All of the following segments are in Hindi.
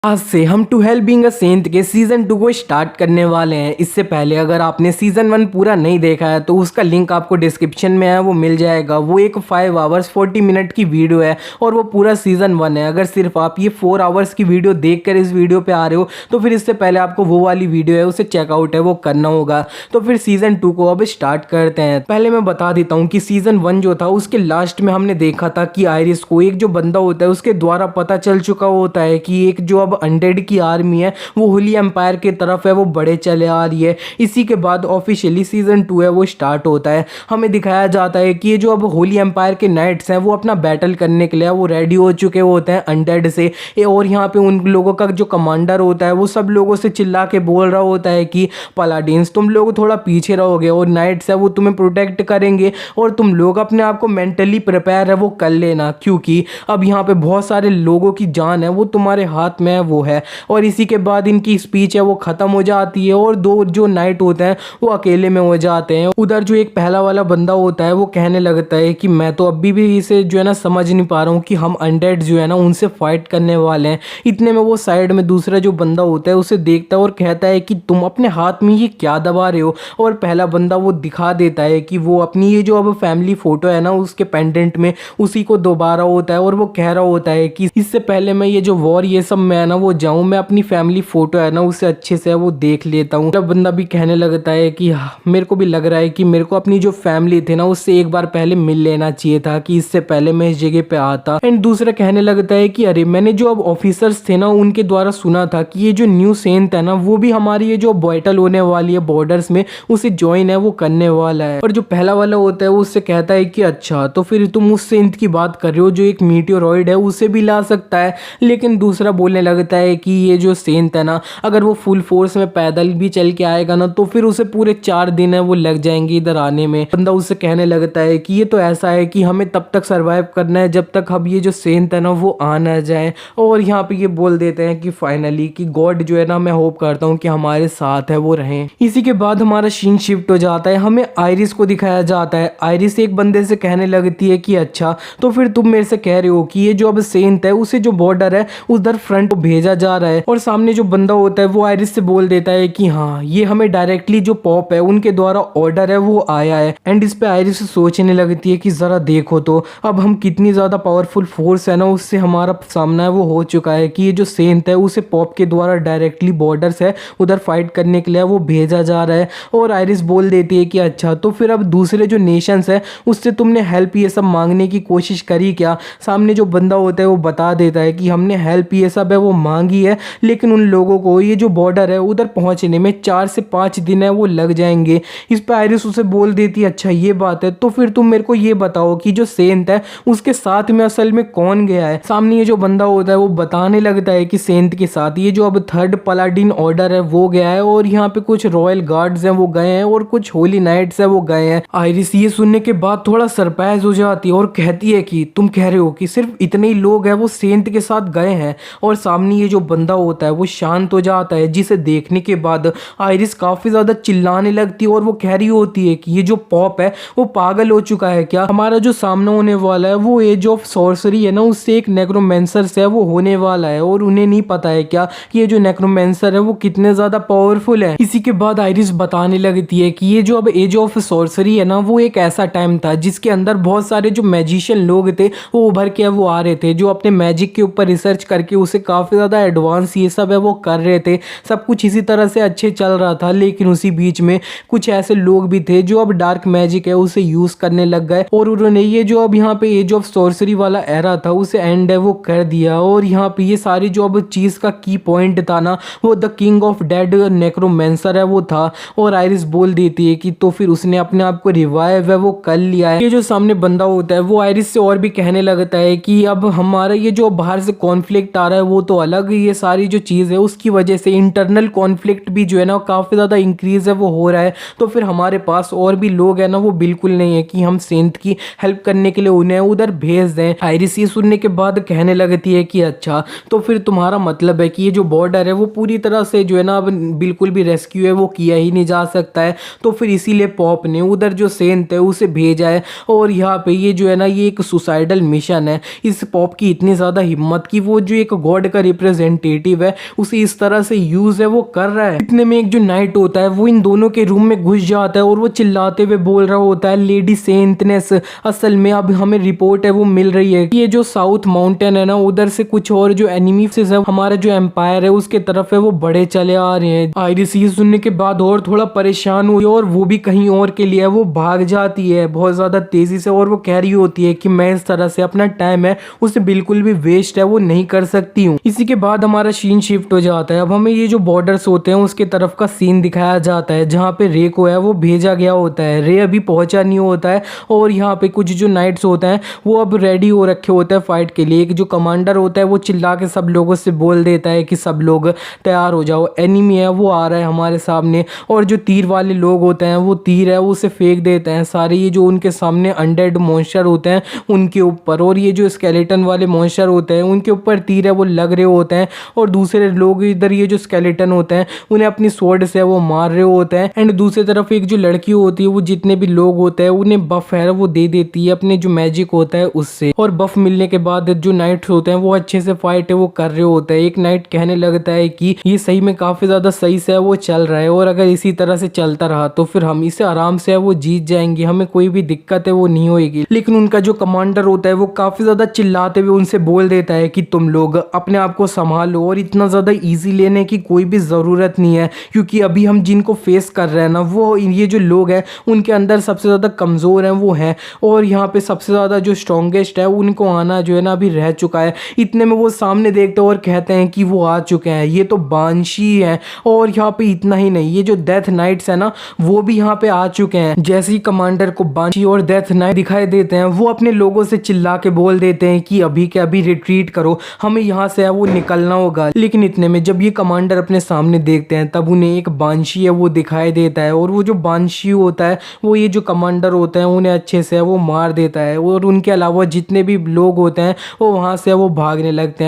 आज से हम to help being a saint के सीजन 2 को स्टार्ट करने वाले हैं। इससे पहले अगर आपने सीजन 1 पूरा नहीं देखा है तो उसका लिंक आपको डिस्क्रिप्शन में है, वो मिल जाएगा। वो एक 5 आवर्स 40 मिनट की वीडियो है और वो पूरा सीजन 1 है। अगर सिर्फ आप ये 4 आवर्स की वीडियो देखकर इस वीडियो पे आ रहे हो तो फिर इससे पहले आपको वो वाली वीडियो है उसे चेकआउट है वो करना होगा। तो फिर सीजन 2 को अब स्टार्ट करते हैं। पहले मैं बता देता हूँ कि सीजन 1 जो था उसके लास्ट में हमने देखा था कि आयरिस को एक जो बंदा होता है उसके द्वारा पता चल चुका होता है कि एक जो अब अनडेड की आर्मी है वो होली एम्पायर की तरफ है वो बढ़े चले आ रही है। इसी के बाद ऑफिशियली सीजन 2 है वो स्टार्ट होता है। हमें दिखाया जाता है कि ये जो अब होली एम्पायर के नाइट्स हैं वो अपना बैटल करने के लिए वो रेडी हो चुके होते हैं अनडेड से। और यहाँ पे उन लोगों का जो कमांडर होता है वो सब लोगों से चिल्ला के बोल रहा होता है कि पलाडिन्स तुम लोग थोड़ा पीछे रहोगे और नाइट्स है वो तुम्हें प्रोटेक्ट करेंगे और तुम लोग अपने आप को मेंटली प्रिपेयर है वो कर लेना, क्योंकि अब यहाँ पे बहुत सारे लोगों की जान है वो तुम्हारे हाथ में है वो है। और इसी के बाद इनकी स्पीच है वो खत्म हो जाती है और दो जो नाइट होते हैं वो अकेले में हो जाते हैं। उधर जो एक पहला वाला बंदा होता है वो कहने लगता है कि मैं तो अभी भी इसे जो है ना समझ नहीं पा रहा हूँ कि हम अनडेड जो है ना उनसे फाइट करने वाले हैं। इतने में वो साइड में दूसरा जो बंदा होता है उसे देखता है और कहता है कि तुम अपने हाथ में ये क्या दबा रहे हो। और पहला बंदा वो दिखा देता है कि वो अपनी ये जो अब फैमिली फोटो है ना उसके पेंडेंट में उसी को दोबारा होता है और वो कह रहा होता है कि इससे पहले मैं ये जो वॉर ये सब मैं ना वो जाऊं, मैं अपनी फैमिली फोटो है ना उसे अच्छे से वो देख लेता हूँ। तब बंदा भी कहने लगता है कि मेरे को भी लग रहा है कि मेरे को अपनी जो फैमिली थी ना उससे एक बार पहले मिल लेना चाहिए था कि इससे पहले मैं इस जगह पे आता। एंड दूसरा कहने लगता है कि अरे मैंने जो अब ऑफिसर्स थे ना उनके द्वारा सुना था कि ये जो न्यू सेंट है ना वो भी हमारी ये जो बैटल होने वाली है बॉर्डर्स में उसे ज्वाइन है वो करने वाला है। और जो पहला वाला होता है वो उससे कहता है कि अच्छा तो फिर तुम उस सेंट की बात कर रहे हो जो एक मीटियोरॉइड है उसे भी ला सकता है। लेकिन दूसरा बोलने लगता है कि ये जो सेंट है ना अगर वो फुल फोर्स में पैदल भी चल के आएगा ना तो फिर उसे पूरे 4 दिन है वो लग जाएंगे इधर आने में। बंदा उससे कहने लगता है कि ये तो ऐसा है कि हमें तब तक सरवाइव करना है जब तक अब ये जो सेंट है ना वो आ ना जाए। और यहाँ पे ये बोल देते हैं कि फाइनली कि गॉड जो है ना मैं होप करता हूँ कि हमारे साथ है वो रहें। इसी के बाद हमारा सीन शिफ्ट हो जाता है, हमें आयरिस को दिखाया जाता है। आयरिस एक बंदे से कहने लगती है कि अच्छा तो फिर तुम मेरे से कह रहे हो कि ये जो अब सेंट है उसे जो बॉर्डर है उधर फ्रंट को भेजा जा रहा है। और सामने जो बंदा होता है वो आयरिस से बोल देता है कि हाँ ये हमें डायरेक्टली जो पॉप है उनके द्वारा ऑर्डर है वो आया है। एंड इस पे आयरिस सोचने लगती है कि जरा देखो तो अब हम कितनी ज्यादा पावरफुल फोर्स है ना उससे हमारा सामना है वो हो चुका है कि ये जो सेंट है उसे पॉप के द्वारा डायरेक्टली बॉर्डर्स है उधर फाइट करने के लिए वो भेजा जा रहा है। और आयरिस बोल देती है कि अच्छा तो फिर अब दूसरे जो नेशंस है उससे तुमने हेल्प ये सब मांगने की कोशिश करी क्या। सामने जो बंदा होता है वो बता देता है कि हमने हेल्प ये सब है वो मांगी है लेकिन उन लोगों को ये जो बॉर्डर है उधर पहुंचने में 4 से 5 दिन है वो लग जाएंगे। इस पर आयरिस उसे बोल देती है अच्छा ये बात है तो फिर तुम मेरे को ये बताओ कि जो सेंट है उसके साथ में असल में कौन गया है। सामने ये जो बंदा होता है वो बताने लगता है कि सेंट के साथ ये जो अब 3rd पलाडिन ऑर्डर है वो गया है और यहाँ पे कुछ रॉयल गार्ड्स हैं वो गए हैं और कुछ होली नाइट्स है वो गए हैं। आयरिस ये सुनने के बाद थोड़ा सरप्राइज हो जाती है और कहती है कि तुम कह रहे हो कि सिर्फ इतने ही लोग हैं वो सेंट के साथ गए हैं। और सामने ये जो बंदा होता है वो शांत हो जाता है, जिसे देखने के बाद आयरिस काफी ज्यादा चिल्लाने लगती है और वो कह रही होती है कि ये जो पॉप है वो पागल हो चुका है क्या। हमारा जो सामने होने वाला है वो एज ऑफ सॉर्सरी है ना उससे एक नेक्रोमेंसर से वो होने वाला है और उन्हें नहीं पता है क्या कि ये जो नेक्रोमेंसर है वो कितने ज्यादा पावरफुल है। इसी के बाद आयरिस बताने लगती है कि ये जो अब एज ऑफ सॉर्सरी है ना वो एक ऐसा टाइम था जिसके अंदर बहुत सारे जो मैजिशियन लोग थे वो उभर के वो आ रहे थे जो अपने मैजिक के ऊपर रिसर्च करके उसे काफी ज्यादा एडवांस ये सब है वो कर रहे थे। सब कुछ इसी तरह से अच्छे चल रहा था लेकिन उसी बीच में कुछ ऐसे लोग भी थे जो अब डार्क मैजिक है उसे यूज करने लग गए और उन्होंने ये जो अब यहाँ पे एज ऑफ सॉर्सरी वाला एरा था उसे एंड है वो कर दिया। और यहाँ पे ये सारी जो अब चीज का की पॉइंट था ना वो the king of dead necromancer है वो था। और आयरिस बोल देती है कि तो फिर उसने अपने आप को रिवाइव है वो कर लिया है। ये जो सामने बंदा होता है वो आयरिस से और भी कहने लगता है कि अब हमारा ये जो बाहर से कॉन्फ्लिक्ट आ रहा है वो तो अलग, ये सारी जो चीज है उसकी वजह से इंटरनल कॉन्फ्लिक्ट भी जो है ना काफी ज्यादा इंक्रीज है वो हो रहा है। तो फिर हमारे पास और भी लोग है ना वो बिल्कुल नहीं है कि हम सेंट की हेल्प करने के लिए उन्हें उधर भेज दें। आयरिस ये सुनने के बाद कहने लगती है कि अच्छा तो फिर तुम्हारा मतलब है कि ये जो बॉर्डर है वो पूरी तरह से जो है ना अब बिल्कुल भी रेस्क्यू है वो किया ही नहीं जा सकता है। तो फिर इसीलिए पॉप ने उधर जो सेंट है उसे भेजा है। और यहाँ पे ये जो है ना ये एक सुसाइडल मिशन है। इस पॉप की इतनी ज्यादा हिम्मत कि वो जो एक गॉड का रिप्रेजेंटेटिव है उसे इस तरह से यूज है वो कर रहा है। इतने में एक जो नाइट होता है वो इन दोनों के रूम में घुस जाता है और वो चिल्लाते हुए बोल रहा होता है, लेडी सेंटनेस, असल में अब हमें रिपोर्ट है वो मिल रही है कि ये जो साउथ माउंटेन है ना उधर से कुछ और जो एनिमी से हमारा जो एम्पायर है उसके तरफ है वो बड़े चले आ रहे हैं। आयरिस ये सुनने के बाद और थोड़ा परेशान हुई और वो भी कहीं और के लिए वो भाग जाती है बहुत ज्यादा तेजी से और वो कह रही होती है कि मैं इस तरह से अपना टाइम है उसे बिल्कुल भी वेस्ट है वो नहीं कर सकती हूँ। इसी के बाद हमारा सीन शिफ्ट हो जाता है। अब हमें ये जो बॉर्डर्स होते हैं उसके तरफ का सीन दिखाया जाता है जहाँ पे रे को है वो भेजा गया होता है। रे अभी पहुंचा नहीं होता है और यहाँ पे कुछ जो नाइट्स होते हैं वो अब रेडी हो रखे होते हैं फाइट के लिए। एक जो कमांडर होता है वो चिल्ला के सब लोगों से बोल देता है कि सब लोग तैयार हो जाओ, एनिमी है वो आ रहा है हमारे सामने। और जो तीर वाले लोग होते हैं वो तीर है वो उसे फेंक देते हैं सारे ये जो उनके सामने अनडेड मॉन्स्टर होते हैं उनके ऊपर, और ये जो स्केलेटन वाले मॉन्स्टर होते हैं उनके ऊपर तीर है वो लग रहे होते हैं। और दूसरे लोग इधर ये जो स्केलेटन होते हैं उन्हें अपनी स्वॉर्ड से वो मार रहे होते हैं। एंड दूसरी तरफ एक जो लड़की होती है वो जितने भी लोग होते हैं उन्हें बफ है वो दे देती है अपने जो मैजिक होता है उससे। और बफ मिलने के बाद जो नाइट्स होते हैं वो अच्छे से फाइट है वो कर रहे होते हैं। एक नाइट कहने लगता है कि ये सही में काफी ज्यादा सही से वो चल रहा है और अगर इसी तरह से चलता रहा तो फिर हम इसे आराम से वो जीत जाएंगे, हमें कोई भी दिक्कत है वो नहीं होगी। लेकिन उनका जो कमांडर होता है वो काफी ज्यादा चिल्लाते हुए उनसे बोल देता है कि तुम लोग अपने आप को संभालो और इतना ज्यादा इजी लेने की कोई भी जरूरत नहीं है, क्योंकि अभी हम जिनको फेस कर रहे हैं ना वो ये जो लोग हैं उनके अंदर सबसे ज्यादा कमजोर हैं वो हैं, और यहाँ पे सबसे ज्यादा जो स्ट्रॉन्गेस्ट है उनको आना जो है ना अभी रह चुका है। इतने में वो सामने देखते हैं और कहते हैं कि वो आ चुके हैं, ये तो बांशी है। और यहाँ पे इतना ही नहीं, ये जो डेथ नाइट्स है ना वो भी यहाँ पे आ चुके हैं। जैसे ही कमांडर को बांशी और डेथ नाइट दिखाई देते हैं वो अपने लोगों से चिल्ला के बोल देते हैं कि अभी के अभी रिट्रीट करो, हमें यहाँ से वो निकलना होगा। लेकिन इतने में जब ये कमांडर अपने सामने देखते हैं तब उन्हें एक बांशी है वो दिखाई देता है, और वो जो बांशी होता है वो ये जो कमांडर होता है उन्हें अच्छे से वो मार देता है। और उनके अलावा जितने भी लोग होते हैं वो वहां से वो भागने लगते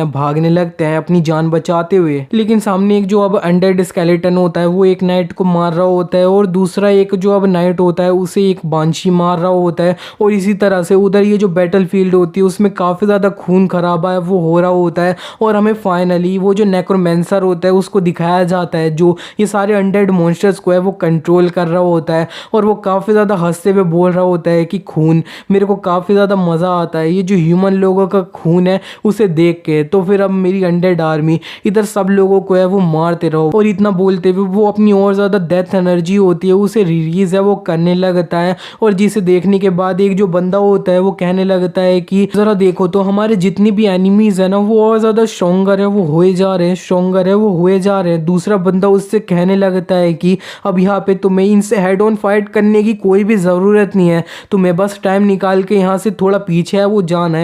हैं अपनी जान बचाते हुए। लेकिन सामने एक जो अब अनडेड स्केलेटन होता है वो एक नाइट को मार रहा होता है, और दूसरा एक जो अब नाइट होता है उसे एक बांशी मार रहा होता है। और इसी तरह से उधर ये जो बैटल फील्ड होती है उसमें काफी ज्यादा खून खराबा है वो हो रहा होता है। और हमें फाइनली वो जो नेक्रोमेंसर होता है उसको दिखाया जाता है जो ये सारे अनडेड मॉन्स्टर्स को है वो कंट्रोल कर रहा होता है। और वो काफी ज्यादा हंसते हुए बोल रहा होता है कि खून, मेरे को काफी ज्यादा मजा आता है ये जो ह्यूमन लोगों का खून है उसे देख के, तो फिर अब मेरी अनडेड आर्मी इधर सब लोगों को है वो मारते रहो। और इतना बोलते हुए वो अपनी और ज्यादा डेथ एनर्जी होती है उसे रिलीज है वो करने लगता है। और जिसे देखने के बाद एक जो बंदा होता है वो कहने लगता है कि जरा देखो तो हमारे जितनी भी एनिमीज है ना वो और ज्यादा स्ट्रॉन्गर है वो हुए जा रहे हैं, दूसरा बंदा उससे कहने लगता है कि अब यहाँ पे तुम्हें इनसे हेड ऑन फाइट करने की कोई भी जरूरत नहीं है, तुम्हें बस टाइम निकाल के यहाँ से थोड़ा पीछे है वो जाना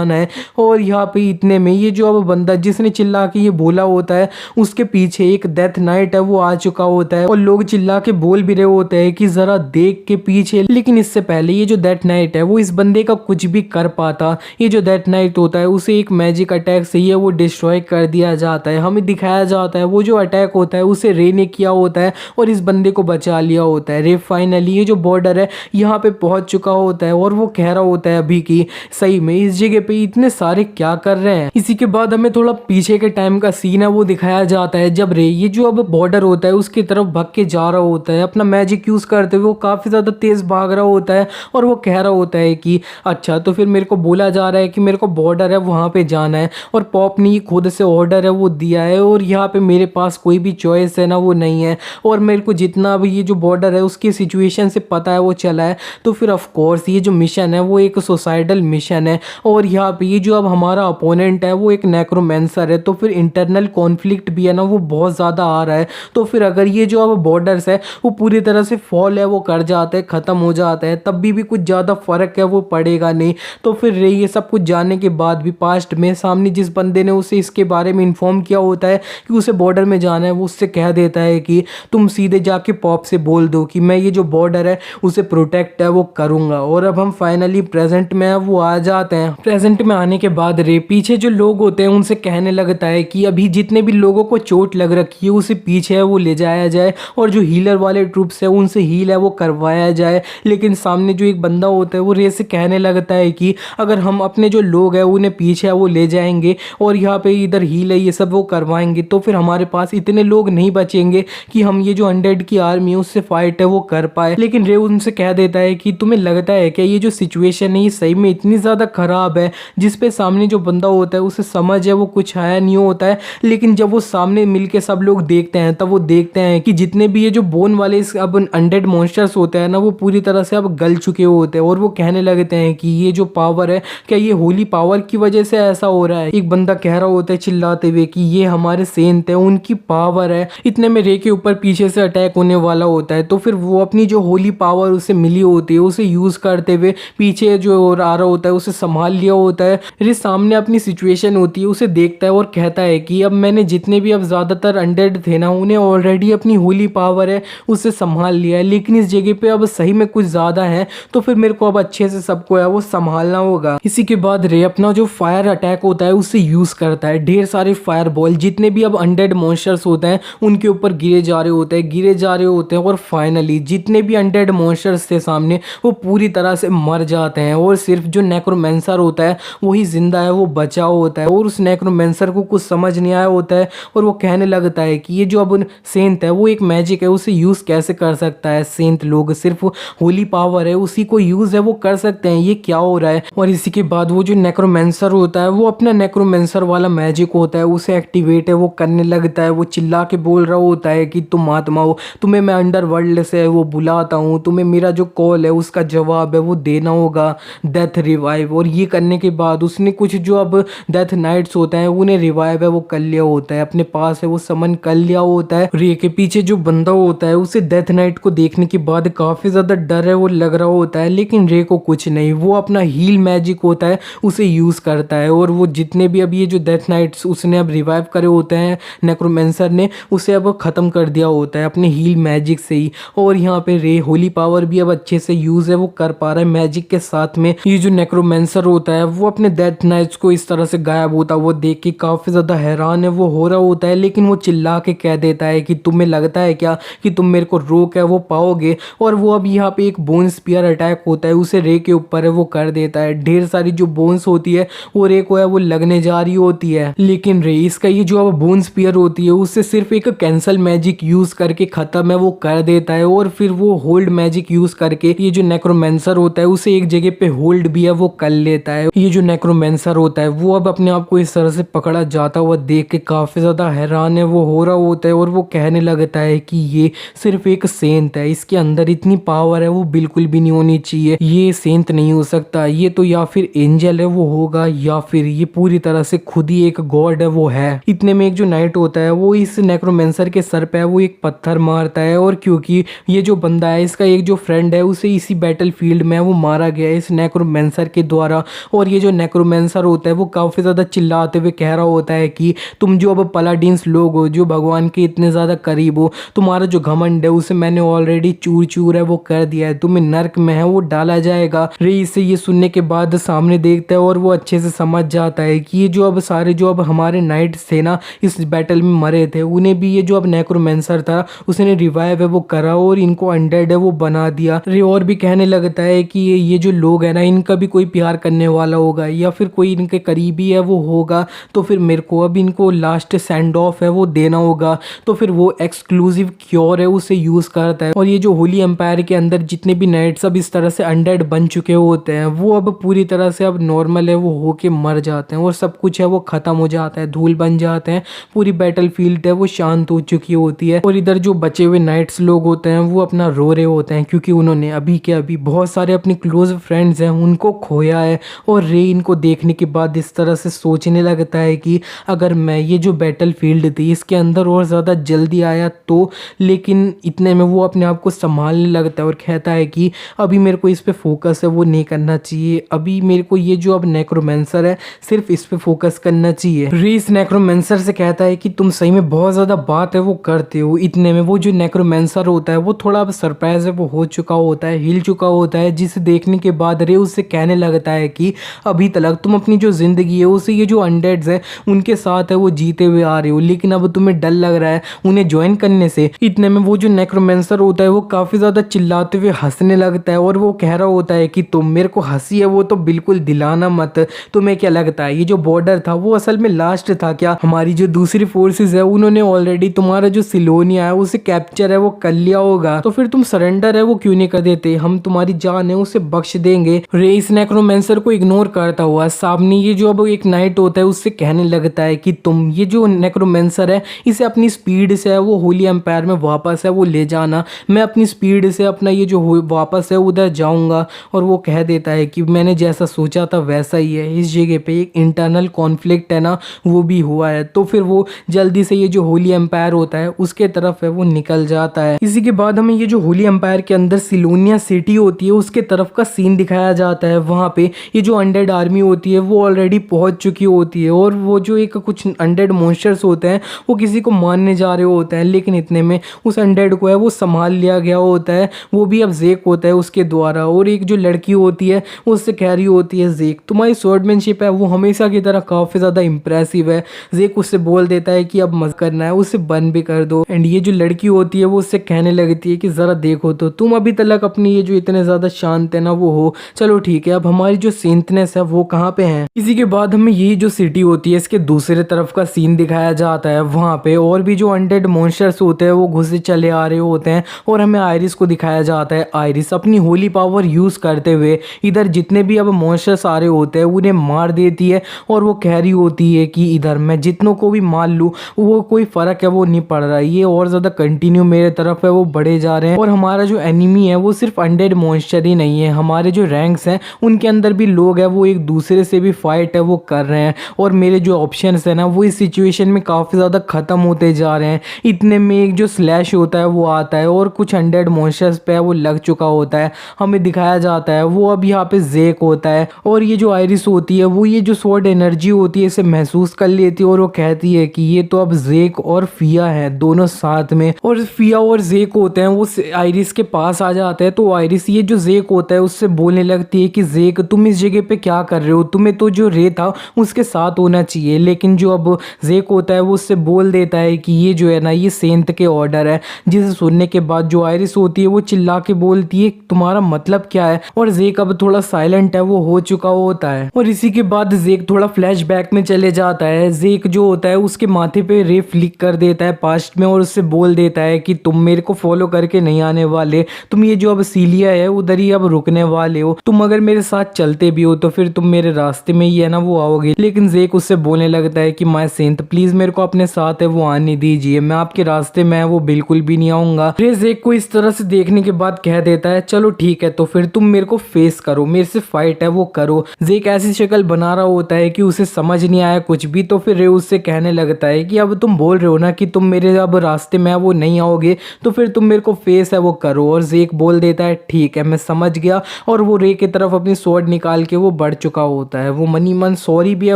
है। और यहाँ पे इतने में ये जो अब बंदा जिसने चिल्ला के ये बोला होता है उसके पीछे एक डेथ नाइट है वो आ चुका होता है, और लोग चिल्ला के बोल भी रहे होते हैं कि जरा देख के पीछे। लेकिन इससे पहले ये जो डेथ नाइट है वो इस बंदे का कुछ भी कर पाता, ये जो डेथ नाइट होता है उसे एक मैजिक अटैक से ही वो डिस्ट्रॉय कर दिया जाता है। हमें दिखाया जाता है वो जो अटैक होता है उसे रे ने किया होता है और इस बंदे को बचा लिया होता है। रे फाइनली ये जो बॉर्डर है यहाँ पे पहुंच चुका होता है और वो कह रहा होता है अभी कि सही में इस जगह पे इतने सारे क्या कर रहे हैं। इसी के बाद हमें थोड़ा पीछे के टाइम का सीन है वो दिखाया जाता है जब रे ये जो अब बॉर्डर होता है उसकी तरफ भाग के जा रहा होता है अपना मैजिक यूज करते हुए, वो काफी ज्यादा तेज भाग रहा होता है और वो कह रहा होता है कि अच्छा तो फिर मेरे को बोला जा रहा है कि मेरे को बॉर्डर है वहां पे जाना है और पॉप ने खुद से ऑर्डर है वो दिया है और यहाँ पे मेरे पास कोई भी चॉइस है ना वो नहीं है, और मेरे को जितना भी ये जो बॉर्डर है उसकी सिचुएशन से पता है वो चला है। तो फिर ऑफ कोर्स ये जो मिशन है वो एक सुसाइडल मिशन है, और यहाँ पे ये जो अब हमारा अपोनेंट है वो एक नेक्रोमेंसर है, तो फिर इंटरनल कॉन्फ्लिक्ट भी है ना वो बहुत ज़्यादा आ रहा है। तो फिर अगर ये जो अब बॉर्डर्स है वो पूरी तरह से फॉल है वो कर जाता है, ख़त्म हो जाता है, तब भी कुछ ज़्यादा फ़र्क है वो पड़ेगा नहीं। तो फिर ये सब कुछ जानने के बाद भी पास्ट में सामने जिस बंदे ने उसे इसके बारे में इन्फॉर्म किया होता है कि उसे बॉर्डर में जाना है, वो उससे कह देता है कि तुम सीधे जाके पॉप से बोल दो कि मैं ये जो बॉर्डर है उसे प्रोटेक्ट है वो करूँगा। और अब हम फाइनली प्रेजेंट में वो आ जाते हैं। प्रेजेंट में आने के बाद रे पीछे जो लोग होते हैं उनसे कहने लगता है कि अभी जितने भी लोगों को चोट लग रखी है उसे पीछे है वो ले जाया जाए और जो हीलर वाले ट्रूप्स है उनसे हील है वो करवाया जाए। लेकिन सामने जो एक बंदा होता है वो रे से कहने लगता है कि अगर हम अपने जो लोग हैं उन्हें पीछे है वो ले जाएंगे और यहाँ पे इधर हील है ये सब वो करवाएंगे, तो फिर हमारे पास इतने लोग नहीं बचेंगे कि हम ये जो अनडेड की आर्मी है उससे फाइट है वो कर पाए। लेकिन रे उनसे कह देता है कि तुम्हें लगता है कि ये जो सिचुएशन है ये सही में इतनी ज़्यादा ख़राब है, जिसपे सामने जो बंदा होता है उसे समझ है वो कुछ आया नहीं होता है, लेकिन जब वो सामने मिलके सब लोग देखते हैं तब वो देखते हैं कि जितने भी ये जो बोन वाले अब अनडेड मॉन्स्टर्स होते हैं ना वो पूरी तरह से अब गल चुके होते हैं। और वो कहने लगते हैं कि ये जो पावर है क्या ये होली पावर की वजह से ऐसा हो रहा है। एक बंदा कह रहा होता है चिल्लाते हुए कि ये हमारे सेंट है, उनकी पावर है। इतने में रे के ऊपर पीछे से अटैक होने वाला होता है, तो फिर वो अपनी जो होली पावर उसे मिली होती है उसे यूज करते हुए पीछे जो आ रहा होता है उसे संभाल लिया होता है। रे सामने अपनी सिचुएशन होती है उसे देखता है और कहता है कि अब मैंने जितने भी अब ज्यादातर अनडेड थे ना उन्हें ऑलरेडी अपनी होली पावर है उसे संभाल लिया है, लेकिन इस जगह पे अब सही में कुछ ज्यादा है, तो फिर मेरे को अब अच्छे से सबको है वो संभालना होगा। इसी के बाद रे अपना जो फायर अटैक होता है उसे यूज करता है। ढेर सारे फायर बॉल जितने भी अब अनडेड मॉन्स्टर्स होते हैं उनके ऊपर गिरे जा रहे होते हैं, गिरे जा रहे होते हैं, और फाइनली जितने भी अनडेड मॉन्स्टर्स थे सामने वो पूरी तरह से मर जाते हैं, और सिर्फ जो नेक्रोमेंसर होता है वही जिंदा है, वो बचा होता है। और उस नेक्रोमेंसर को कुछ समझ नहीं आया होता है और वो कहने लगता है कि ये जो अब सेंट है वो एक मैजिक है, उसे यूज कैसे कर सकता है। सेंट लोग सिर्फ होली पावर है उसी को यूज है वो कर सकते हैं, ये क्या हो रहा है। और इसी के बाद वो जो नेक्रोमेंसर होता है वो अपना नेक्रोमेंसर वाला मैजिक होता है उसे एक्टिवेट है वो करने लगता है। वो चिल्ला के बोल रहा होता है कि तुम आत्मा हो, तुम्हें मैं अंडरवर्ल्ड से वो बुलाता हूँ, तुम्हें मेरा जो कॉल है उसका जवाब है वो देना होगा, डेथ रिवाइव। और ये करने के बाद उसने कुछ जो अब डेथ नाइट्स होते हैं उन्हें रिवाइव है वो कर लिया होता है, अपने पास है वो समन कर लिया होता है। रे के पीछे जो बंदा होता है उसे डेथ नाइट को देखने के बाद काफी ज्यादा डर है वो लग रहा होता है, लेकिन रे को कुछ नहीं, वो अपना हील मैजिक होता है उसे यूज करता है। और वो जितने भी अब ये जो डेथ नाइट्स उसने अब रिवाइव करे होते हैं नेक्रोमेंसर ने, उसे अब खत्म कर दिया होता है अपने हील मैजिक से ही। और यहाँ पे रे होली पावर भी अब अच्छे से यूज है वो कर पा रहा है मैजिक के साथ में। ये जो नेक्रोमेंसर होता है वो अपने डेथ नाइट्स को इस तरह से गायब होता है वो देख के काफी ज्यादा हैरान है वो हो रहा होता है, लेकिन वो चिल्ला के कह देता है कि तुम्हें लगता है क्या कि तुम मेरे को रोक है वो पाओगे। और वो अब यहाँ पे एक बोन स्पीयर अटैक होता है उसे रे के ऊपर है वो कर देता है। ढेर सारी जो बोन्स होती है वो रे को है वो लगने जा रही होती है, लेकिन रे इसका ये जो अब बोन स्पीयर होती है उससे सिर्फ एक कैंसल मैजिक यूज करके खत्म है वो कर देता है। और फिर वो होल्ड मैजिक यूज करके ये जो नेक्रोमेंसर होता है उसे एक जगह पे होल्ड भी है वो कर लेता है। ये जो नेक्रोमेंसर होता है वो अब अपने आप को इस तरह से पकड़ा जाता हुआ देख के काफी ज्यादा हैरान है वो हो रहा होता है, और वो कहने लगता है कि ये सिर्फ एक सेंट है, इसके अंदर इतनी पावर है वो बिल्कुल भी नहीं होनी चाहिए, ये सेंट नहीं हो सकता, ये तो या फिर एंजल है वो होगा या फिर ये पूरी तरह से खुद ही एक गॉड है वो है। इतने में एक जो नाइट होता है वो इस नेक्रोमेंसर के सर पे वो एक पत्थर मारता है, और क्योंकि ये जो बंदा है इसका एक जो फ्रेंड है उसे इसी बैटल फील्ड में वो मारा गया है इस नेक्रोमेंसर के द्वारा। और ये जो नेक्रोमेंसर होता है वो काफी ज्यादा चिल्लाते हुए कह रहा होता है कि तुम जो अब पलाडिन्स लोग हो, जो भगवान के इतने ज्यादा करीब हो, तुम्हारा जो घमंड है उसे मैंने ऑलरेडी चूर चूर है वो कर दिया है, तुम्हें नर्क में है वो डाला जाएगा। रे इसे ये सुनने के बाद सामने देखता है और वो अच्छे से समझ जाता है कि ये जो अब सारे जो अब हमारे नाइट्स थे ना इस बैटल में मरे थे, उन्हें भी ये जो अब नेक्रोमेंसर था उसने रिवाइव है वो करा और इनको अनडेड है वो बना दिया। रे और भी कहने लगता है कि ये जो लोग है ना इनका भी कोई प्यार करने वाला होगा या फिर कोई इनके करीबी है वो होगा, तो फिर मेरे को अब इनको लास्ट सेंड ऑफ है वो देना होगा। तो फिर वो एक्सक्लूसिव क्योर है उसे यूज करता है, और ये जो होली एम्पायर के अंदर जितने भी नाइट्स अब इस तरह से अनडेड बन चुके होते हैं वो अब पूरी तरह से अब नॉर्मल है वो होके मर जाते हैं और सब कुछ है वो खत्म हो जाता है, धूल बन जाते हैं, पूरी बैटल फील्ड है वो शांत हो चुकी होती है। और इधर जो बचे हुए नाइट्स लोग होते हैं वो अपना रो रहे होते हैं क्योंकि उन्होंने अभी के अभी बहुत सारे अपने क्लोज फ्रेंड्स हैं उनको खोया है। और रे इनको देखने के बाद इस तरह से सोचने लगता है कि अगर मैं ये जो बैटल फील्ड थी इसके अंदर और ज़्यादा जल्दी आया तो, लेकिन इतने में वो अपने आप को संभालने लगता है और कहता है कि अभी मेरे को इस पे फोकस है वो नहीं करना चाहिए, अभी मेरे को ये जो अब नेक्रोमेंसर है सिर्फ इस पे फोकस करना चाहिए। रे इस नेक्रोमेंसर से कहता है कि तुम सही में बहुत ज़्यादा बात है वो करते हो। इतने में वो जो नेक्रोमेंसर होता है वो थोड़ा अब सरप्राइज है वो हो चुका होता है, हिल चुका होता है, जिसे देखने के बाद रे उससे कहने लगता है कि अभी तक तुम अपनी जो जिंदगी है उसे ये जो अनडेड्स है उनके साथ है वो जीते हुए आ रहे हो, लेकिन अब तुम्हें डर लग रहा है उन्हें ज्वाइन करने से। इतने में वो जो नेक्रोमेंसर होता है वो काफी ज्यादा चिल्लाते हुए हंसने लगता है और वो कह रहा होता है कि तुम मेरे को हंसी है वो तो बिल्कुल दिलाना मत, तुम्हें क्या लगता है ये जो बॉर्डर ऑर्डर था वो असल में लास्ट था क्या? हमारी जो दूसरी फोर्सेस है उन्होंने ऑलरेडी तुम्हारा जो सिलोनिया है उसे कैप्चर है वो कर लिया होगा, तो फिर तुम सरेंडर है वो क्यों नहीं कर देते? हम तुम्हारी जान है उसे बख्श देंगे। रे इस नेक्रोमेंसर को इग्नोर करता हुआ सामने ये जो अब एक नाइट होता है उससे कहने लगता है कि तुम ये जो नेक्रोमेंसर है इसे अपनी स्पीड से है वो होली एम्पायर में वापस है वो ले जाना, मैं अपनी स्पीड से अपना ये जो वापस है उधर जाऊंगा। और वो कह देता है कि मैंने जैसा सोचा था वैसा ही है, इस जगह पे एक इंटरनल कॉन्फ्लिक्ट है ना वो भी हुआ है। तो फिर वो जल्दी से ये जो होली एम्पायर होता है उसके तरफ है वो निकल जाता है। इसी के बाद हमें ये जो होली एम्पायर के अंदर सिलोनिया सिटी होती है उसके तरफ का सीन दिखाया जाता है। वहां पे ये जो अनडेड आर्मी होती है वो ऑलरेडी पहुंच चुकी होती है और वो जो एक कुछ अनडेड मॉन्स्टर्स होते हैं वो किसी को मारने जा रहे होते हैं, लेकिन इतने में उस अनडेड को है वो संभाल लिया गया होता है, वो भी अब जेक होता है उसके द्वारा। और एक जो लड़की होती है उससे कह रही होती है जेक तुम्हारी स्वॉर्डमैनशिप है वो हमेशा की तरह काफी ज्यादा इंप्रेसिव है। जेक उससे बोल देता है कि अब मत करना है, उसे बंद भी कर दो। एंड ये जो लड़की होती है वो उससे कहने लगती है कि जरा देखो तो तुम अभी तक अपनी ये जो इतने ज्यादा शांत है ना वो हो, चलो ठीक है अब हमारी जो सेंटनेस है वो कहाँ पे है। इसी के बाद हमें ये जो सिटी होती है इसके दूसरे तरफ का सीन दिखाया जाता है। वहां पे और भी जो अनडेड मॉन्स्टर्स होते हैं वो घुसे चले आ रहे होते हैं और हमें आयरिस को दिखाया जाता है। आयरिस अपनी होली पावर यूज करते हुए इधर जितने भी अब मॉन्स्टर्स आ रहे होते हैं उन्हें मार देती है और वो कह रही होती है कि इधर मैं जितनों को भी मार लूं वो कोई फर्क है वो नहीं पड़ रहा है, ये और ज्यादा कंटिन्यू मेरे तरफ है वो बढ़े जा रहे हैं। और हमारा जो एनिमी है वो सिर्फ अनडेड मॉन्स्टर ही नहीं है, हमारे जो रैंक्स हैं उनके अंदर भी लोग हैं वो एक दूसरे से भी फाइट है वो कर रहे हैं और मेरे जो ऑप्शंस है ना वो इस सिचुएशन में काफी ज्यादा खत्म होते जा रहे हैं। इतने में एक जो स्लैश होता है वो आता है और कुछ अनडेड मॉन्स्टर्स पे वो लग चुका होता है, हमें दिखाया जाता है वो अब यहाँ पे जेक होता है। और ये जो आयरिस होती है वो ये जो स्वॉर्ड एनर्जी होती है इसे महसूस कर लेती है और वो कहती है कि ये तो अब जेक और फिया है दोनों साथ में। और फिया और जेक होते हैं वो आयरिस के पास आ जाते हैं, तो आयरिस ये जो जेक होता है उससे बोलने लगती है कि जेक तुम इस जगह पे क्या कर रहे हो, तुम्हें तो जो रे था उसके साथ होना चाहिए। लेकिन जो अब जेक होता है वो उससे बोल देता है कि ये जो है ना ये सेंट के ऑर्डर है, जिसे सुनने के बाद जो आयरिस होती है वो चिल्ला के बोलती है तुम्हारा मतलब क्या है। और जेक अब थोड़ा साइलेंट है वो हो चुका होता है। और इसी के बाद जेक थोड़ा फ्लैशबैक में चले जाता है। जेक जो होता है उसके माथे पे रे फ्लिक कर देता है पास्ट में और उससे बोल देता है कि तुम मेरे को फॉलो करके नहीं आने वाले, तुम ये जो अब सीलिया है उधर ही अब रुकने वाले हो, तुम अगर मेरे साथ चलते भी हो तो फिर तुम मेरे रास्ते में ही है ना वो आओगे। लेकिन जेक उससे बोलने लगता है कि माय सेंट प्लीज मेरे को अपने साथ है वो आने दीजिए, मैं आपके रास्ते में है वो बिल्कुल भी नहीं आऊंगा। रे जेक को इस तरह से देखने के बाद कह देता है चलो ठीक है तो फिर तुम मेरे को फेस करो, मेरे से फाइट है वो करो। जेक ऐसी शक्ल बना रहा होता है कि उसे समझ नहीं आया कुछ भी, तो फिर रे उससे कहने लगता है कि अब तुम बोल रहे हो ना कि तुम मेरे अब रास्ते में वो नहीं आओगे तो फिर तुम मेरे को फेस है वो करो। और जेक बोल देता है ठीक है मैं समझ गया, और वो रे की तरफ अपनी स्वॉर्ड निकाल के वो बढ़ चुका होता है। वो मनी मन सॉरी भी है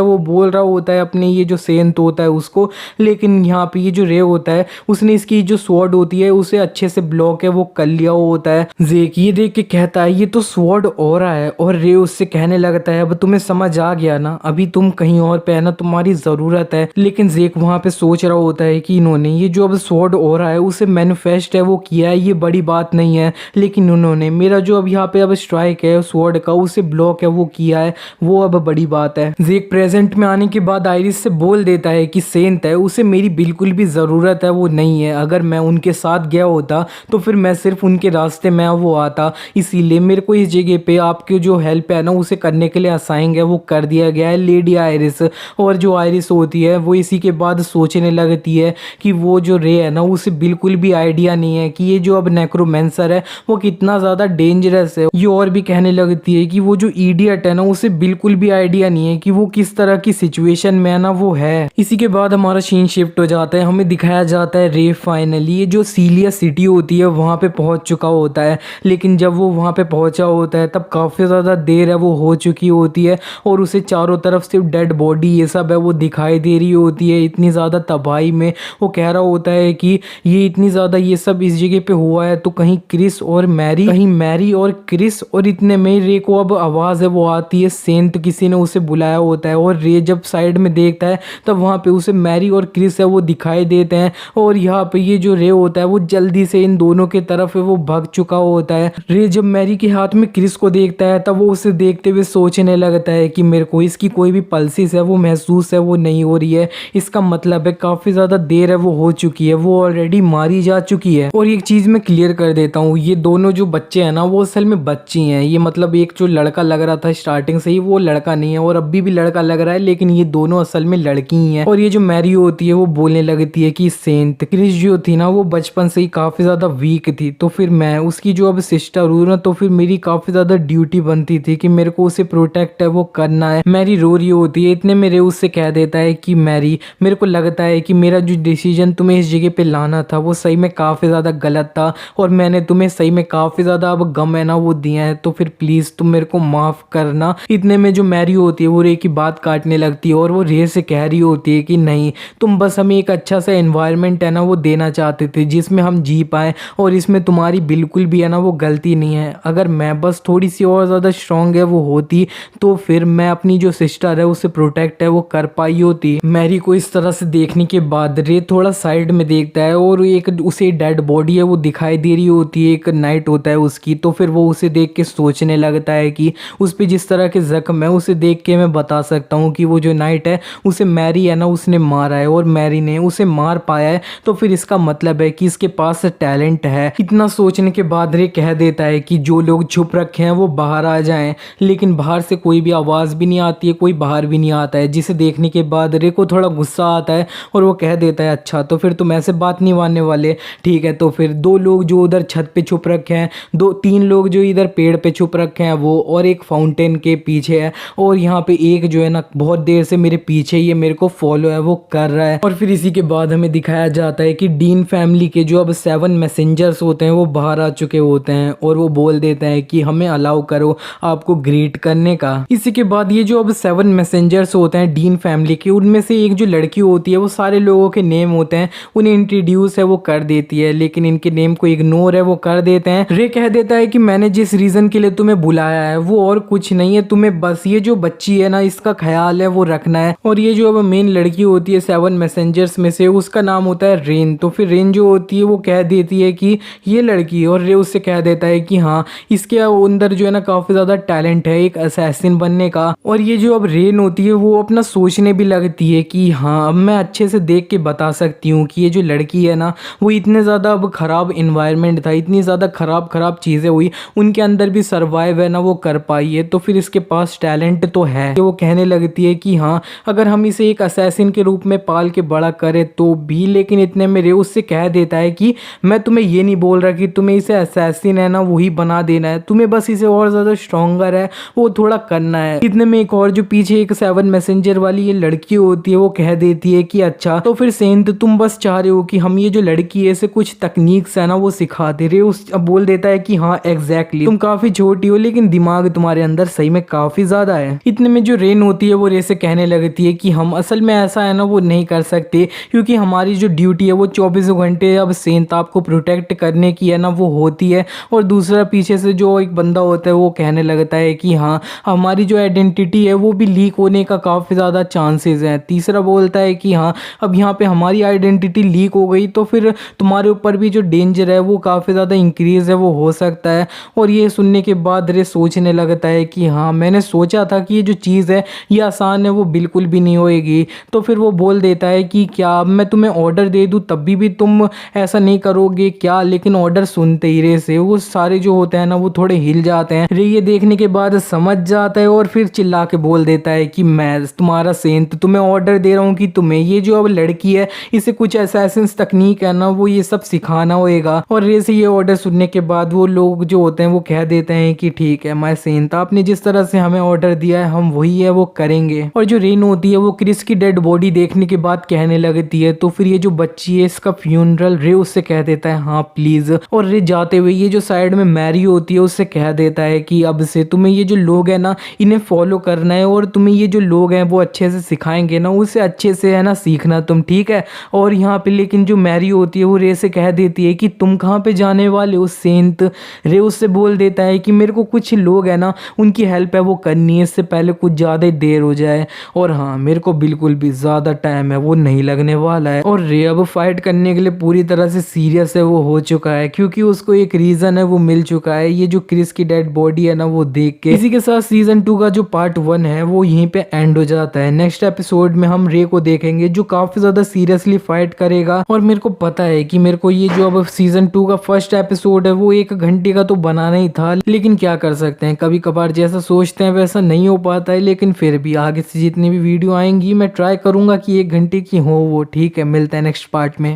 वो बोल रहा होता है अपने ये जो सेंट होता है उसको, लेकिन यहाँ पे ये जो रे होता है उसने इसकी जो स्वॉर्ड होती है उसे अच्छे से ब्लॉक है वो कर लिया होता है। जेक ये देख के कहता है ये तो स्वॉर्ड हो रहा है, और रे उससे कहने लगता है अब तुम्हें समझ आ गया ना, अभी तुम कहीं और पे है ना तुम्हारी जरूरत है। लेकिन जेक वहां पे सोच रहा होता है कि इन्होंने ये जो अब स्वॉर्ड हो रहा है उसे मैनिफेस्ट है वो किया है, ये बड़ी बात नहीं है, लेकिन उन्होंने मेरा जो अब यहाँ पे अब स्ट्राइक है स्वॉर्ड का उसे ब्लॉक है वो किया है, वो अब बड़ी बात है। जेक प्रेजेंट में आने के बाद आयरिस से बोल देता है कि सेंट है उसे मेरी बिल्कुल भी जरूरत है वो नहीं है, अगर मैं उनके साथ गया होता तो फिर मैं सिर्फ उनके रास्ते में वो आता, इसीलिए मेरे को इस जगह पे आपकी जो हेल्प है ना उसे करने के लिए असाइन है वो कर दिया गया है लेडी आयरिस। और जो आयरिस होती है वो इसी के बाद सोचने लगती है कि वो जो रे है ना उसे बिल्कुल भी आइडिया नहीं है कि ये जो अब नेक्रोमेंसर है वो कितना ज़्यादा डेंजरस है। ये और भी कहने लगती है कि वो जो इडियट है ना उसे बिल्कुल भी आइडिया नहीं है कि वो किस तरह की सिचुएशन में है ना वो है। इसी के बाद हमारा सीन शिफ्ट हो जाता है, हमें दिखाया जाता है रे फाइनली ये जो सीलिया सिटी होती है वहाँ पे पहुँच चुका होता है। लेकिन जब वो वहाँ पे पहुँचा होता है तब काफ़ी ज़्यादा देर है वो हो चुकी होती है और उसे चारों तरफ सिर्फ डेड बॉडी ये सब है वो दिखाई दे रही होती है। इतनी ज़्यादा तबाही में वो कह रहा होता है कि ये इतनी ज़्यादा ये सब इस जगह पे हुआ है तो कहीं क्रिस और मैरी, कहीं मैरी और क्रिस। और इतने में रे को अब आवाज़ है वो आती है, सेंट किसी ने उसे बुलाया होता है। और रे जब साइड में देखता है तब वहाँ पे उसे मैरी और क्रिस है वो दिखाई देते हैं। और यहाँ पे ये जो रे होता है वो जल्दी से इन दोनों के तरफ वो भाग चुका होता है। रे जब मैरी के हाथ में क्रिस को देखता है तब वो उसे देखते हुए सोचने लगता है कि मेरे को इसकी कोई भी पल्सेस है वो महसूस है वो नहीं हो रही है, इसका मतलब है काफ़ी ज़्यादा देर है वो हो चुकी है, वो ऑलरेडी मारी जा चुकी है। और एक चीज़ मैं क्लियर कर देता हूँ, ये दोनों जो बच्चे हैं ना वो असल में बच्ची हैं। ये मतलब एक जो लड़का लग रहा था स्टार्टिंग से ही वो लड़का नहीं है, और अभी भी लड़का लग रहा है, लेकिन ये दोनों असल में लड़की ही हैं। और ये जो मैरी होती है वो बोलने लगती है कि सेंट क्रिस जो थी ना वो बचपन से ही काफ़ी ज़्यादा वीक थी, तो फिर मैं उसकी जो अब सिस्टर हूँ ना, तो फिर मेरी काफ़ी ज़्यादा ड्यूटी बनती थी कि मेरे को उसे प्रोटेक्ट है वो करना है। मैरी रो रही होती है, इतने मेरे उससे कह देता है कि मैरी मेरे को लगता है कि मेरा जो डिसीजन तुम्हें इस जगह पे लाना था वो सही में काफ़ी ज़्यादा गलत था, और मैंने तुम्हें सही में काफ़ी ज़्यादा अब गम है ना वो दिया है, तो फिर प्लीज़ तुम मेरे को माफ़ करना। इतने में जो मैरी होती है वो रे की बात काटने लगती है, और वो रे से कह रही होती है कि नहीं, तुम बस हमें एक अच्छा सा एनवायरनमेंट है ना वो देना चाहते थे जिसमें हम जी पाएँ, और इसमें तुम्हारी बिल्कुल भी है ना वो गलती नहीं है। अगर मैं बस थोड़ी सी और ज़्यादा स्ट्रॉन्ग है वो होती तो फिर मैं अपनी जो सिस्टर है उसे प्रोटेक्ट है वो कर पाई होती। मैरी को इस तरह से देखने के बाद रे थोड़ा साइड में देखता है, और एक उसे डेड बॉडी है वो दिखाई दे रही होती है, एक नाइट होता है उसकी, तो फिर वो उसे देख के सोचने लगता है कि उस पर जिस तरह के जख्म है उसे देख के मैं बता सकता हूँ कि वो जो नाइट है उसे मैरी है ना उसने मारा है, और मैरी ने उसे मार पाया है, तो फिर इसका मतलब है कि इसके पास टैलेंट है। इतना सोचने के बाद रे कह देता है कि जो लोग छुप रखे हैं वो बाहर आ जाएं, लेकिन बाहर से कोई भी आवाज़ भी नहीं आती है, कोई बाहर भी नहीं आता है, जिसे देखने के बाद रे को थोड़ा गुस्सा आता है, और वो कह देता है अच्छा तो फिर तुम ऐसे बात नहीं मानने वाले, ठीक है। तो फिर दो लोग जो उधर छत पे छुप रखे हैं, दो तीन लोग जो इधर पेड़ पे छुप रखे हैं वो, और एक फाउंटेन के पीछे है, और यहाँ पे एक जो है ना बहुत देर से मेरे पीछे ये मेरे को फॉलो है वो कर रहा है। और फिर इसी के बाद हमें दिखाया जाता है कि डीन फैमिली के जो अब 7 मैसेंजर्स होते हैं वो बाहर आ चुके होते हैं, और वो बोल देते हैं कि हमें अलाउ करो आपको ग्रीट करने का। इसी के बाद ये जो अब 7 मैसेंजर्स होते हैं डीन फैमिली के, उनमें से एक जो लड़की होती है वो सारे लोगों के नेम होते हैं उन्हें इंट्रोड्यूस है वो कर देती है, लेकिन इनके नेम को इग्नोर है वो कर देते हैं। रे कह देता है कि मैंने जिस रीजन के लिए तुम्हें बुलाया है वो और कुछ नहीं है, तुम्हें बस ये जो बच्ची है ना इसका ख्याल है वो रखना है। और ये जो अब मेन लड़की होती है 7 मैसेंजर्स में से उसका नाम होता है रेन, तो फिर रेन जो होती है वो कह देती है कि ये लड़की, और रे उससे कह देता है कि हाँ इसके अंदर जो है ना काफ़ी ज़्यादा टैलेंट है एक असैसिन बनने का। और ये जो अब रेन होती है वो अपना सोचने भी लगती है कि हाँ अब मैं अच्छे से देख के बता सकती हूँ कि ये जो लड़की है ना वो इतने ज़्यादा अब ख़राब इन्वायरमेंट था, इतनी ज़्यादा ख़राब चीज़ें हुई, उनके अंदर भी सर्वाइव है ना वो कर पाई है, तो फिर इसके पास टैलेंट तो है। वो कहने लगती है कि हाँ अगर हम इसे एक असैसिन के रूप में पाल के बड़ा करें तो भी, लेकिन इतने में रे उससे कह देता है कि मैं तुम्हें ये नहीं बोल रहा कि तुम्हें इसे असैसिन है ना वही बना देना है, तुम्हें बस इसे और ज़्यादा स्ट्रॉन्गर है वो थोड़ा करना है। इतने में एक और जो पीछे एक 7 मैसेंजर वाली ये लड़की होती है वो कह देती है कि अच्छा तो फिर सेंट तुम बस चाह रहे हो कि हम ये जो लड़की है इसे कुछ तकनीक्स है ना वो सिखा दे रहे। उस अब बोल देता है कि हाँ एग्जैक्टली तुम काफ़ी छोटी हो लेकिन दिमाग तुम्हारे अंदर सही में काफ़ी ज़्यादा है। इतने में जो रेन होती है वो रे से कहने लगती है कि हम असल में ऐसा है ना वो नहीं कर सकते, क्योंकि हमारी जो ड्यूटी है वो 24 घंटे अब सेंट आपको प्रोटेक्ट करने की है ना वो होती है। और दूसरा पीछे से जो एक बंदा होता है वो कहने लगता है कि हाँ हमारी जो आइडेंटिटी है वो भी लीक होने का काफ़ी ज़्यादा चांसेस हैं। तीसरा बोलता है कि हाँ अब यहाँ पे हमारी आइडेंटिटी लीक हो गई तो फिर तुम्हारे ऊपर भी जो डेंजर है वो काफ़ी ज़्यादा इंक्रीज़ है वो हो सकता है। और ये सुनने के बाद रे सोचने लगता है कि हाँ मैंने सोचा था कि ये जो चीज़ है ये आसान है वो बिल्कुल भी नहीं होएगी। तो फिर वो बोल देता है कि क्या मैं तुम्हें ऑर्डर दे दूँ तब भी तुम ऐसा नहीं करोगे क्या, लेकिन ऑर्डर सुनते ही रे से वो सारे जो होते हैं ना वो थोड़े हिल जाते हैं। रे ये देखने के बाद समझ जाता है और फिर चिल्ला के बोल देता है कि मैं तुम्हारा सेंट तुम्हें ऑर्डर दे रहा हूँ कि तुम्हें ये जो अब लड़की है इसे कुछ असैसिन्स तकनीक है ना वो ये सब सिखाना होएगा। और रे से ये ऑर्डर सुनने के बाद वो लोग जो होते हैं वो कह देते हैं कि ठीक है माय सेंट आपने जिस तरह से हमें ऑर्डर दिया है हम वही है वो करेंगे। और जो रेन होती है वो क्रिस की डेड बॉडी देखने के बाद कहने लगती है तो फिर ये जो बच्ची है इसका फ्यूनरल, रे उससे कह देता है हाँ प्लीज। और रे जाते हुए ये जो साइड में मैरी होती है उससे कह देता है कि अब से तुम्हें ये जो लोग हैं ना इन्हें फॉलो करना है, और तुम्हें ये जो लोग हैं वो अच्छे से सिखाएंगे ना उसे अच्छे से है ना सीखना तुम, ठीक है। और यहाँ पे लेकिन जो मैरी होती है वो रे से कह देती है कि तुम कहाँ पे जाने वाले हो सेंट। रे उससे बोल देता है कि मेरे को कुछ लोग हैं ना उनकी हेल्प है वो करनी है इससे पहले कुछ ज़्यादा देर हो जाए, और हाँ मेरे को बिल्कुल भी ज़्यादा टाइम है वो नहीं लगने वाला है। और रे अब फाइट करने के लिए पूरी तरह से सीरियस है वो हो चुका है, क्योंकि उसको एक रीज़न है वो मिल चुका है ये जो क्रिस की डेड बॉडी है ना वो देख के। इसी के साथ सीजन 2 का जो पार्ट 1 है वो यहीं यहीं पे एंड हो जाता है। नेक्स्ट एपिसोड में हम रे को देखेंगे जो काफी ज्यादा सीरियसली फाइट करेगा। और मेरे को पता है कि मेरे को ये जो अब सीजन 2 का फर्स्ट एपिसोड है वो 1 घंटे का तो बनाना ही था, लेकिन क्या कर सकते हैं, कभी कभार जैसा सोचते हैं वैसा नहीं हो पाता है। लेकिन फिर भी आगे से जितनी भी वीडियो आएंगी मैं ट्राई करूंगा कि 1 घंटे की हो वो। ठीक है, मिलता है नेक्स्ट पार्ट में।